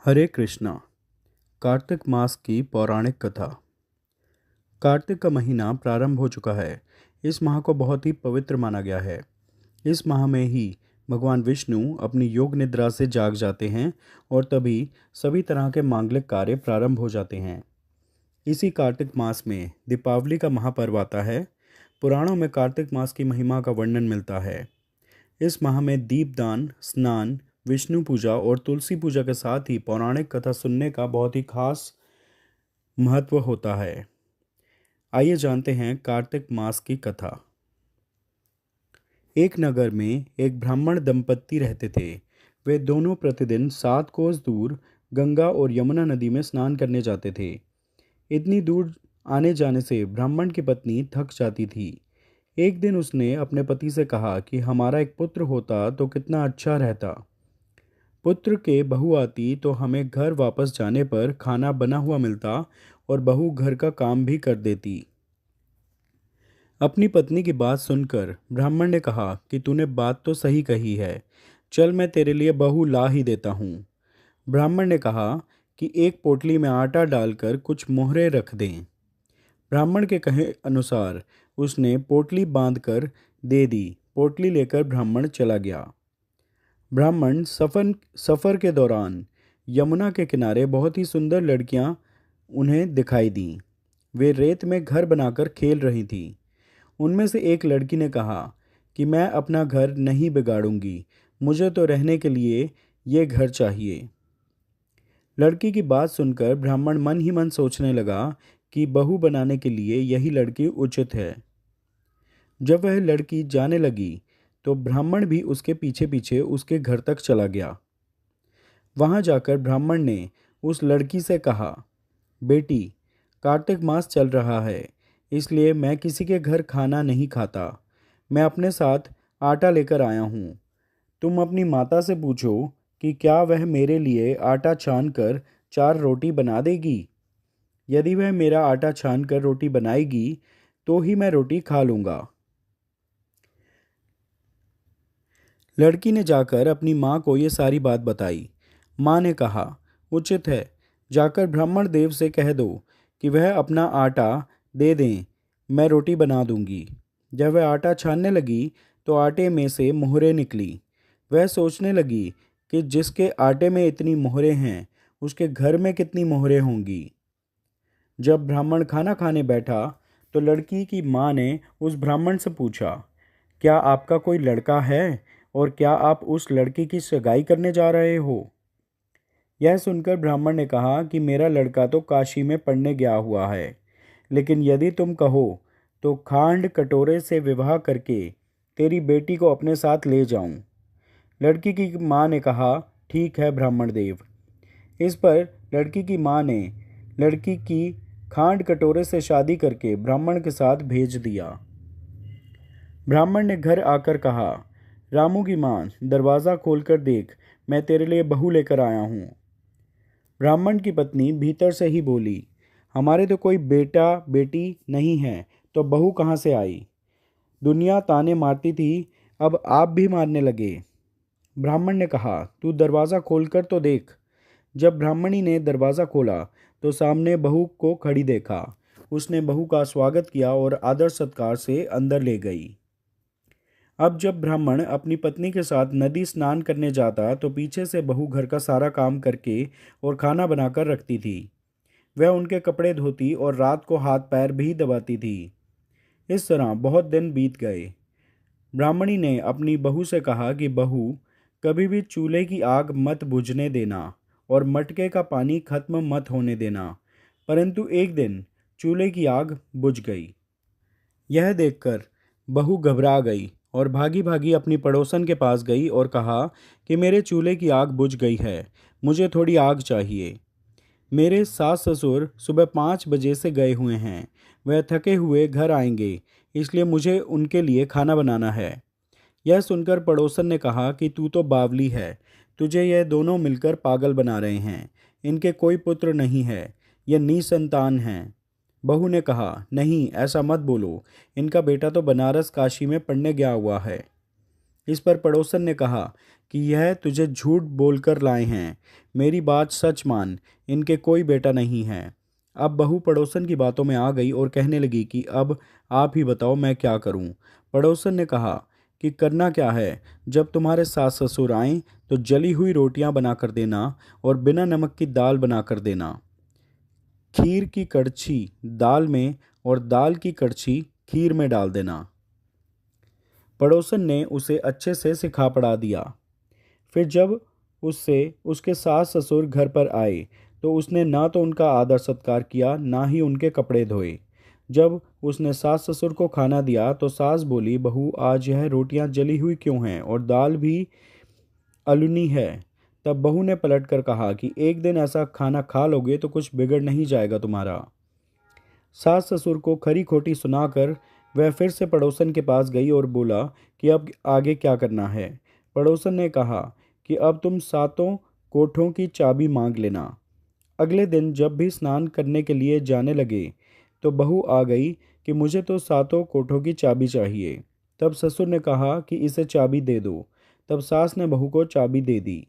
हरे कृष्णा। कार्तिक मास की पौराणिक कथा। कार्तिक का महीना प्रारंभ हो चुका है। इस माह को बहुत ही पवित्र माना गया है। इस माह में ही भगवान विष्णु अपनी योग निद्रा से जाग जाते हैं और तभी सभी तरह के मांगलिक कार्य प्रारंभ हो जाते हैं। इसी कार्तिक मास में दीपावली का महापर्व आता है। पुराणों में कार्तिक मास की महिमा का वर्णन मिलता है। इस माह में दीपदान, स्नान, विष्णु पूजा और तुलसी पूजा के साथ ही पौराणिक कथा सुनने का बहुत ही खास महत्व होता है। आइए जानते हैं कार्तिक मास की कथा। एक नगर में एक ब्राह्मण दंपत्ति रहते थे। वे दोनों प्रतिदिन 7 कोस दूर गंगा और यमुना नदी में स्नान करने जाते थे। इतनी दूर आने जाने से ब्राह्मण की पत्नी थक जाती थी। एक दिन उसने अपने पति से कहा कि हमारा एक पुत्र होता तो कितना अच्छा रहता। पुत्र के बहू आती तो हमें घर वापस जाने पर खाना बना हुआ मिलता और बहू घर का काम भी कर देती। अपनी पत्नी की बात सुनकर ब्राह्मण ने कहा कि तूने बात तो सही कही है। चल मैं तेरे लिए बहू ला ही देता हूँ। ब्राह्मण ने कहा कि एक पोटली में आटा डालकर कुछ मोहरे रख दें। ब्राह्मण के कहे अनुसार उसने पोटली बांधकर दे दी। पोटली लेकर ब्राह्मण चला गया। ब्राह्मण सफर के दौरान यमुना के किनारे बहुत ही सुंदर लड़कियां उन्हें दिखाई दीं। वे रेत में घर बनाकर खेल रही थीं। उनमें से एक लड़की ने कहा कि मैं अपना घर नहीं बिगाड़ूंगी, मुझे तो रहने के लिए ये घर चाहिए। लड़की की बात सुनकर ब्राह्मण मन ही मन सोचने लगा कि बहू बनाने के लिए यही लड़की उचित है। जब वह लड़की जाने लगी तो ब्राह्मण भी उसके पीछे पीछे उसके घर तक चला गया। वहां जाकर ब्राह्मण ने उस लड़की से कहा, बेटी, कार्तिक मास चल रहा है, इसलिए मैं किसी के घर खाना नहीं खाता। मैं अपने साथ आटा लेकर आया हूँ। तुम अपनी माता से पूछो कि क्या वह मेरे लिए आटा छान कर 4 रोटी बना देगी। यदि वह मेरा आटा छान कर रोटी बनाएगी तो ही मैं रोटी खा लूँगा। लड़की ने जाकर अपनी माँ को ये सारी बात बताई। माँ ने कहा, उचित है, जाकर ब्राह्मण देव से कह दो कि वह अपना आटा दे दें, मैं रोटी बना दूंगी। जब वह आटा छानने लगी तो आटे में से मोहरें निकली। वह सोचने लगी कि जिसके आटे में इतनी मोहरें हैं उसके घर में कितनी मोहरें होंगी। जब ब्राह्मण खाना खाने बैठा तो लड़की की माँ ने उस ब्राह्मण से पूछा, क्या आपका कोई लड़का है और क्या आप उस लड़की की सगाई करने जा रहे हो। यह सुनकर ब्राह्मण ने कहा कि मेरा लड़का तो काशी में पढ़ने गया हुआ है, लेकिन यदि तुम कहो तो खांड कटोरे से विवाह करके तेरी बेटी को अपने साथ ले जाऊं। लड़की की माँ ने कहा, ठीक है ब्राह्मण देव। इस पर लड़की की माँ ने लड़की की खांड कटोरे से शादी करके ब्राह्मण के साथ भेज दिया। ब्राह्मण ने घर आकर कहा, रामू की माँ, दरवाज़ा खोलकर देख, मैं तेरे लिए बहू लेकर आया हूँ। ब्राह्मण की पत्नी भीतर से ही बोली, हमारे तो कोई बेटा बेटी नहीं है, तो बहू कहाँ से आई। दुनिया ताने मारती थी, अब आप भी मारने लगे। ब्राह्मण ने कहा, तू दरवाज़ा खोलकर तो देख। जब ब्राह्मणी ने दरवाज़ा खोला तो सामने बहू को खड़ी देखा। उसने बहू का स्वागत किया और आदर सत्कार से अंदर ले गई। अब जब ब्राह्मण अपनी पत्नी के साथ नदी स्नान करने जाता तो पीछे से बहू घर का सारा काम करके और खाना बनाकर रखती थी। वह उनके कपड़े धोती और रात को हाथ पैर भी दबाती थी। इस तरह बहुत दिन बीत गए। ब्राह्मणी ने अपनी बहू से कहा कि बहू, कभी भी चूल्हे की आग मत बुझने देना और मटके का पानी खत्म मत होने देना। परंतु एक दिन चूल्हे की आग बुझ गई। यह देखकर बहू घबरा गई और भागी भागी अपनी पड़ोसन के पास गई और कहा कि मेरे चूल्हे की आग बुझ गई है, मुझे थोड़ी आग चाहिए। मेरे सास ससुर सुबह 5 बजे से गए हुए हैं, वह थके हुए घर आएंगे, इसलिए मुझे उनके लिए खाना बनाना है। यह सुनकर पड़ोसन ने कहा कि तू तो बावली है, तुझे यह दोनों मिलकर पागल बना रहे हैं। इनके कोई पुत्र नहीं है, यह निसंतान हैं। बहू ने कहा, नहीं, ऐसा मत बोलो, इनका बेटा तो बनारस काशी में पढ़ने गया हुआ है। इस पर पड़ोसन ने कहा कि यह तुझे झूठ बोलकर लाए हैं, मेरी बात सच मान, इनके कोई बेटा नहीं है। अब बहू पड़ोसन की बातों में आ गई और कहने लगी कि अब आप ही बताओ मैं क्या करूं। पड़ोसन ने कहा कि करना क्या है, जब तुम्हारे सास ससुर आएं तो जली हुई रोटियां बना कर देना और बिना नमक की दाल बना कर देना। खीर की कड़छी दाल में और दाल की कड़छी खीर में डाल देना। पड़ोसन ने उसे अच्छे से सिखा पढ़ा दिया। फिर जब उससे उसके सास ससुर घर पर आए तो उसने ना तो उनका आदर सत्कार किया, ना ही उनके कपड़े धोए। जब उसने सास ससुर को खाना दिया तो सास बोली, बहू आज यह रोटियां जली हुई क्यों हैं और दाल भी अलुनी है। तब बहू ने पलट कर कहा कि एक दिन ऐसा खाना खा लोगे तो कुछ बिगड़ नहीं जाएगा तुम्हारा। सास ससुर को खरी खोटी सुनाकर वह फिर से पड़ोसन के पास गई और बोला कि अब आगे क्या करना है। पड़ोसन ने कहा कि अब तुम सातों कोठों की चाबी मांग लेना। अगले दिन जब भी स्नान करने के लिए जाने लगे तो बहू आ गई कि मुझे तो सातों कोठों की चाबी चाहिए। तब ससुर ने कहा कि इसे चाबी दे दो। तब सास ने बहू को चाबी दे दी।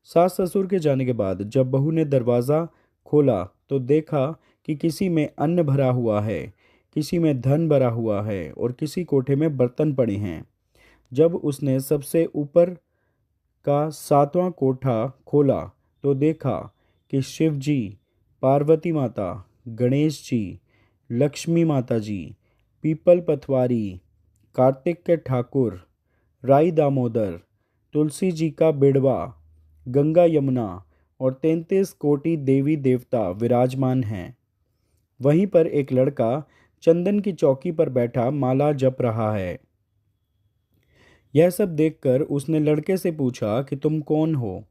सास ससुर के जाने के बाद जब बहू ने दरवाज़ा खोला तो देखा कि किसी में अन्न भरा हुआ है, किसी में धन भरा हुआ है और किसी कोठे में बर्तन पड़े हैं। जब उसने सबसे ऊपर का सातवां कोठा खोला तो देखा कि शिव जी, पार्वती माता, गणेश जी, लक्ष्मी माता जी, पीपल पथवारी, कार्तिक के ठाकुर, राई दामोदर, तुलसी जी का बिड़वा, गंगा यमुना और 33 कोटि देवी देवता विराजमान हैं। वहीं पर एक लड़का चंदन की चौकी पर बैठा माला जप रहा है। यह सब देखकर उसने लड़के से पूछा कि तुम कौन हो।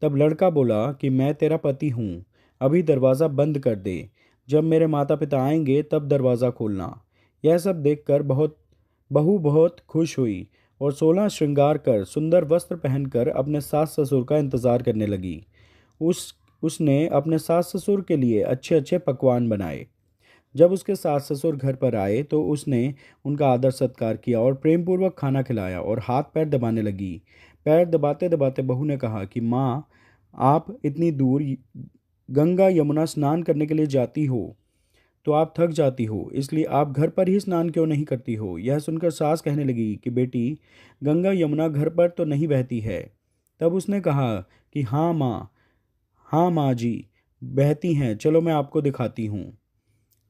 तब लड़का बोला कि मैं तेरा पति हूँ, अभी दरवाज़ा बंद कर दे, जब मेरे माता पिता आएंगे तब दरवाज़ा खोलना। यह सब देखकर बहू बहुत खुश हुई और 16 श्रृंगार कर सुंदर वस्त्र पहनकर अपने सास ससुर का इंतजार करने लगी। उसने अपने सास ससुर के लिए अच्छे अच्छे पकवान बनाए। जब उसके सास ससुर घर पर आए तो उसने उनका आदर सत्कार किया और प्रेम पूर्वक खाना खिलाया और हाथ पैर दबाने लगी। पैर दबाते दबाते बहू ने कहा कि माँ, आप इतनी दूर गंगा यमुना स्नान करने के लिए जाती हो तो आप थक जाती हो, इसलिए आप घर पर ही स्नान क्यों नहीं करती हो। यह सुनकर सास कहने लगी कि बेटी, गंगा यमुना घर पर तो नहीं बहती है। तब उसने कहा कि हाँ माँ जी, बहती हैं, चलो मैं आपको दिखाती हूँ।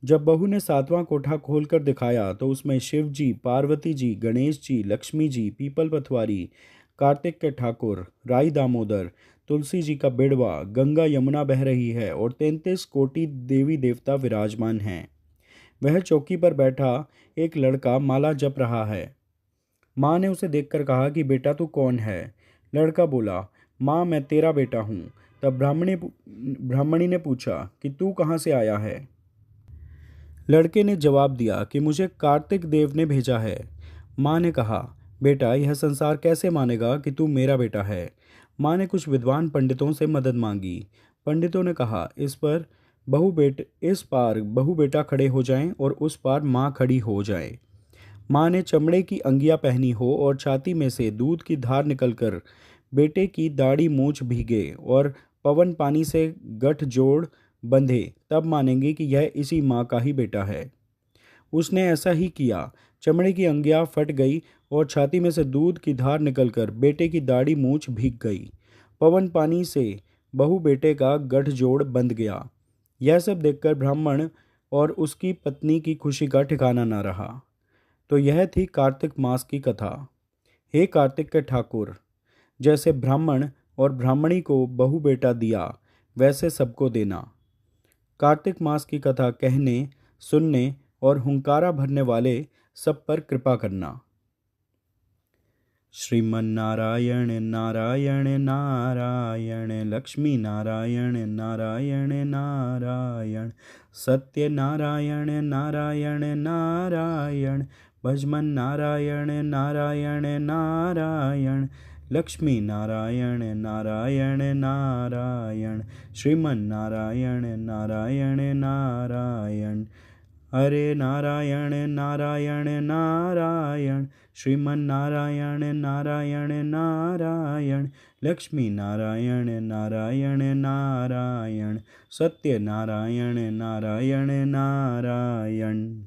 जब बहू ने सातवां कोठा खोलकर दिखाया तो उसमें शिव जी, पार्वती जी, गणेश जी, लक्ष्मी जी, पीपल पथवारी, कार्तिक के ठाकुर, राई दामोदर, तुलसी जी का बिड़वा, गंगा यमुना बह रही है और 33 कोटि देवी देवता विराजमान हैं। वह चौकी पर बैठा एक लड़का माला जप रहा है। माँ ने उसे देखकर कहा कि बेटा तू कौन है। लड़का बोला, माँ मैं तेरा बेटा हूँ। तब ब्राह्मणी ने पूछा कि तू कहाँ से आया है। लड़के ने जवाब दिया कि मुझे कार्तिक देव ने भेजा है। माँ ने कहा, बेटा यह संसार कैसे मानेगा कि तू मेरा बेटा है। माँ ने कुछ विद्वान पंडितों से मदद मांगी। पंडितों ने कहा, इस पार बहू बेटा खड़े हो जाएं और उस पार माँ खड़ी हो जाए। माँ ने चमड़े की अंगिया पहनी हो और छाती में से दूध की धार निकलकर बेटे की दाढ़ी मूंछ भीगे और पवन पानी से गठ जोड़ बंधे, तब मानेंगे कि यह इसी माँ का ही बेटा है। उसने ऐसा ही किया। चमड़े की अंगिया फट गई और छाती में से दूध की धार निकलकर बेटे की दाढ़ी मूंछ भीग गई। पवन पानी से बहू बेटे का गठ जोड़ बंध गया। यह सब देखकर ब्राह्मण और उसकी पत्नी की खुशी का ठिकाना न रहा। तो यह थी कार्तिक मास की कथा। हे कार्तिक के ठाकुर, जैसे ब्राह्मण और ब्राह्मणी को बहू बेटा दिया वैसे सबको देना। कार्तिक मास की कथा कहने, सुनने और हुंकारा भरने वाले सब पर कृपा करना। श्रीमन्नारायण नारायण नारायण, लक्ष्मी नारायण नारायण नारायण, सत्य नारायण नारायण नारायण, भजमन नारायण नारायण नारायण, लक्ष्मी नारायण नारायण नारायण, श्रीमन्नारायण नारायण नारायण। हरे नारायण नारायण नारायण, श्रीमन्नारायण नारायण नारायण, लक्ष्मी नारायण नारायण नारायण, सत्य नारायण नारायण नारायण।